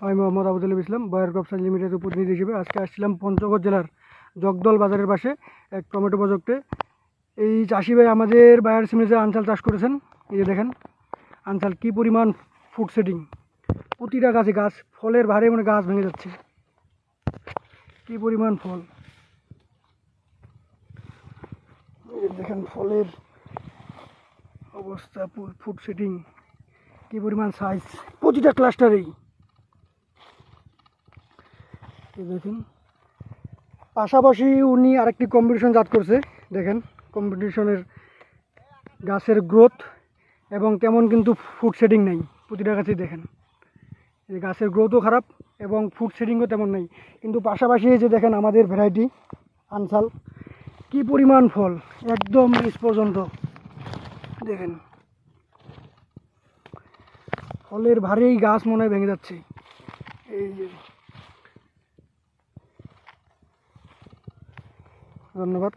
আমি মোহাম্মদ আবুল ইসলাম, buyer crop science লিমিটেডের প্রতিনিধি হিসেবে আজকে আসছিলাম পঞ্চগড় জেলার জগদল বাজারের পাশে এক টমেটো প্রজেক্টে। এই চাষি ভাই আমাদের বায়ার সিমেন্সে আনসাল চাষ করেছেন। এই যে দেখেন আনসাল কী পরিমাণ ফুড সেটিং, প্রতিটা গাছে গাছ ফলের ভারে মানে গাছ ভেঙে যাচ্ছে, কী পরিমাণ ফল। এই যে দেখেন ফলের অবস্থা, ফুড সেটিং, কী পরিমাণ সাইজ প্রতিটা ক্লাস্টারেই। দেখেন পাশাপাশি উনি আরেকটি কম্পিটিশন জাত করছে। দেখেন কম্পিটিশনের গাছের গ্রোথ এবং তেমন কিন্তু ফুড সেটিং নেই প্রতিটা গাছেই। দেখেন এই গাছের গ্রোথও খারাপ এবং ফুড সেটিংও তেমন নেই, কিন্তু পাশাপাশি এই যে দেখেন আমাদের ভ্যারাইটি আনসাল কী পরিমাণ ফল একদম নিচ পর্যন্ত। দেখেন ফলের ভারেই গাছ মনে হয় ভেঙে যাচ্ছে। এই যে ধন্যবাদ।